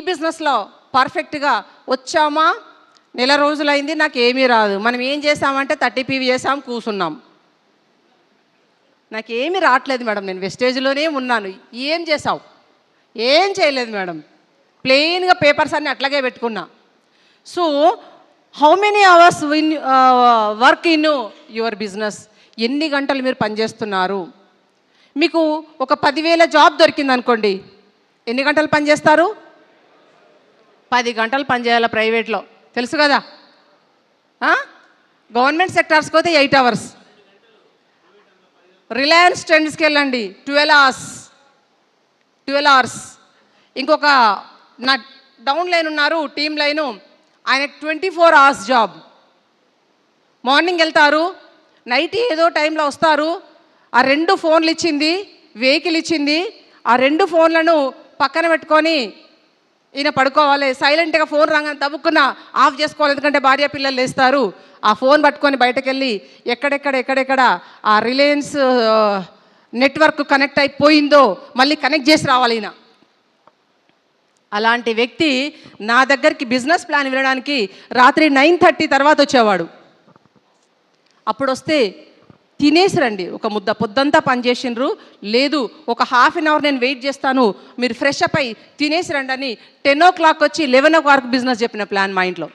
బిజినెస్లో పర్ఫెక్ట్గా వచ్చామా, నెల రోజులైంది, నాకు ఏమీ రాదు. మనం ఏం చేసామంటే 30 PV చేసాం, కూర్చున్నాం. నాకు ఏమీ రావట్లేదు మేడం, నేను వెస్టేజ్లోనే ఉన్నాను. ఏం చేసావు? ఏం చేయలేదు మేడం, ప్లెయిన్గా పేపర్స్ అన్నీ అట్లాగే పెట్టుకున్నా. So how many hours work in your business? ఎన్ని గంటలు మీరు పనిచేస్తున్నారు? మీకు ఒక 10,000 జాబ్ దొరికింది అనుకోండి, ఎన్ని గంటలు పనిచేస్తారు? 10 గంటలు పనిచేయాలి ప్రైవేట్లో, తెలుసు కదా. గవర్నమెంట్ సెక్టార్స్కి పోతే 8 అవర్స్. రిలయన్స్ ట్రెండ్స్కి వెళ్ళండి, 12 అవర్స్. ఇంకొక నా డౌన్ లైన్ ఉన్నారు, టీమ్ లైను, ఆయన 24 అవర్స్ జాబ్. మార్నింగ్ వెళ్తారు, నైట్ ఏదో టైంలో వస్తారు. ఆ 2 ఫోన్లు ఇచ్చింది, వెహికల్ ఇచ్చింది, ఆ 2 ఫోన్లను పక్కన పెట్టుకొని ఈయన పడుకోవాలి. సైలెంట్గా ఫోన్ రాగానే తవ్వుకున్న ఆఫ్ చేసుకోవాలి, ఎందుకంటే భార్య పిల్లలు లేస్తారు. ఆ ఫోన్ పట్టుకొని బయటకు వెళ్ళి ఎక్కడెక్కడ ఆ రిలయన్స్ నెట్వర్క్ కనెక్ట్ అయిపోయిందో మళ్ళీ కనెక్ట్ చేసి రావాలి ఈయన. అలాంటి వ్యక్తి నా దగ్గరికి బిజినెస్ ప్లాన్ వినడానికి రాత్రి 9:30 తర్వాత వచ్చేవాడు. అప్పుడు వస్తే తినేసి రండి, ఒక ముద్ద పొద్దంతా పనిచేసిండ్రు, లేదు ఒక హాఫ్ అన్ అవర్ నేను వెయిట్ చేస్తాను, మీరు ఫ్రెష్ అప్ అయి తినేసి రండి అని 10 o'clock వచ్చి 11 o'clock బిజినెస్ చెప్పిన ప్లాన్ మా ఇంట్లో.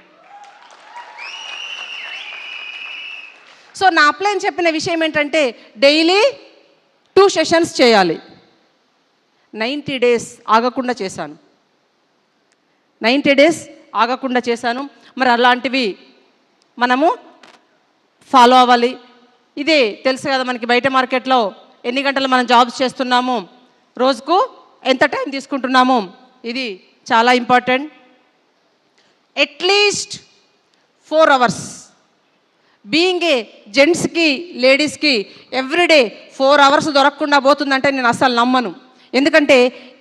సో నా ప్లాన్ చెప్పిన విషయం ఏంటంటే డైలీ 2 సెషన్స్ చేయాలి. 90 days ఆగకుండా చేశాను, 90 days ఆగకుండా చేశాను. మరి అలాంటివి మనము ఫాలో అవ్వాలి. ఇదే తెలుసు కదా మనకి, బయట మార్కెట్లో ఎన్ని గంటలు మనం జాబ్స్ చేస్తున్నాము, రోజుకు ఎంత టైం తీసుకుంటున్నాము, ఇది చాలా important. At least 4 hours. Being a జెంట్స్కి లేడీస్కి ఎవ్రీడే 4 hours దొరకకుండా పోతుందంటే నేను అస్సలు నమ్మను. ఎందుకంటే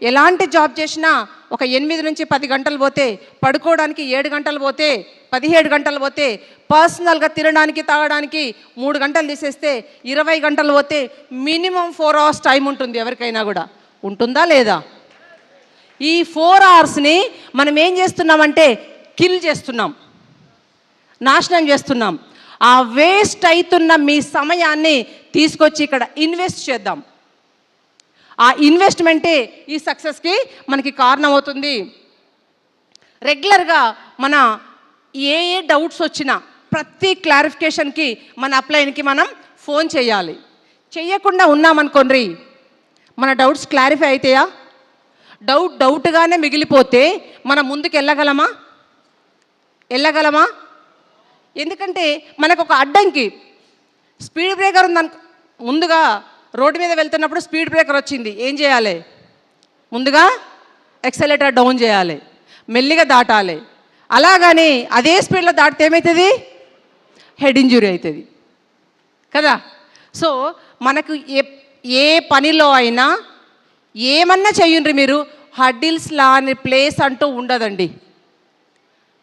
ఎలాంటి జాబ్ చేసినా ఒక 8 నుంచి 10 గంటలు పోతే, పడుకోవడానికి 7 గంటలు పోతే, 17 గంటలు పోతే, పర్సనల్గా తినడానికి తాగడానికి 3 గంటలు తీసేస్తే 20 గంటలు పోతే మినిమం 4 hours టైం ఉంటుంది. ఎవరికైనా కూడా ఉంటుందా లేదా? ఈ 4 hours మనం ఏం చేస్తున్నామంటే కిల్ చేస్తున్నాం, నాశనం చేస్తున్నాం. ఆ వేస్ట్ అవుతున్న మీ సమయాన్ని తీసుకొచ్చి ఇక్కడ ఇన్వెస్ట్ చేద్దాం. ఆ ఇన్వెస్ట్మెంటే ఈ సక్సెస్కి మనకి కారణం అవుతుంది. రెగ్యులర్గా మన ఏ డౌట్స్ వచ్చినా ప్రతి క్లారిఫికేషన్కి మన అప్లైన్కి మనం ఫోన్ చేయాలి. చెయ్యకుండా ఉన్నామనుకోండి, మన డౌట్స్ క్లారిఫై అవుతాయా? డౌట్గానే మిగిలిపోతే మనం ముందుకు వెళ్ళగలమా? ఎందుకంటే మనకు ఒక అడ్డంకి, స్పీడ్ బ్రేకర్ ఉందను. ముందుగా రోడ్డు మీద వెళ్తున్నప్పుడు స్పీడ్ బ్రేకర్ వచ్చింది, ఏం చేయాలి? ముందుగా యాక్సిలరేటర్ డౌన్ చేయాలి, మెల్లిగా దాటాలి. అలాగని అదే స్పీడ్లో దాటితే ఏమవుతుంది? హెడ్ ఇంజురీ అవుతుంది కదా. సో మనకు ఏ పనిలో అయినా ఏమన్నా చెయ్యండి మీరు, హడ్డిల్స్ లాని ప్లేస్ అంటూ ఉండదండి.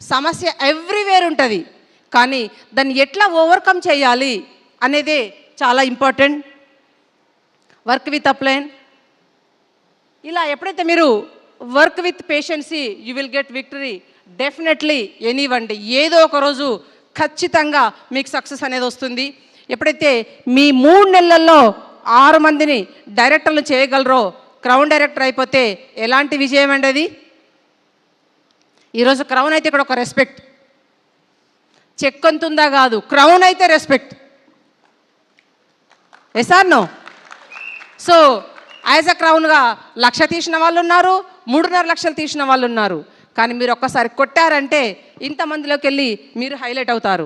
సమస్య ఎవ్రీవేర్ ఉంటుంది, కానీ దాన్ని ఎట్లా ఓవర్కమ్ చేయాలి అనేదే చాలా ఇంపార్టెంట్. వర్క్ విత్ అప్లైన్, ఇలా ఎప్పుడైతే మీరు work with patience you will get victory. Definitely ఎనీవండి, ఏదో ఒక రోజు ఖచ్చితంగా మీకు సక్సెస్ అనేది వస్తుంది. ఎప్పుడైతే మీ 3 నెలల్లో 6 మందిని డైరెక్టర్లు చేయగలరో, క్రౌన్ డైరెక్టర్ అయిపోతే ఎలాంటి విజయం అండి అది. ఈరోజు క్రౌన్ అయితే ఇక్కడ ఒక రెస్పెక్ట్, చెక్ అంతుందా కాదు, క్రౌన్ అయితే respect. Yes or no? So as a క్రౌన్గా 1,00,000 తీసిన వాళ్ళు ఉన్నారు, 3.5 లక్షలు తీసిన వాళ్ళు ఉన్నారు. కానీ మీరు ఒక్కసారి కొట్టారంటే ఇంతమందిలోకి వెళ్ళి మీరు హైలైట్ అవుతారు.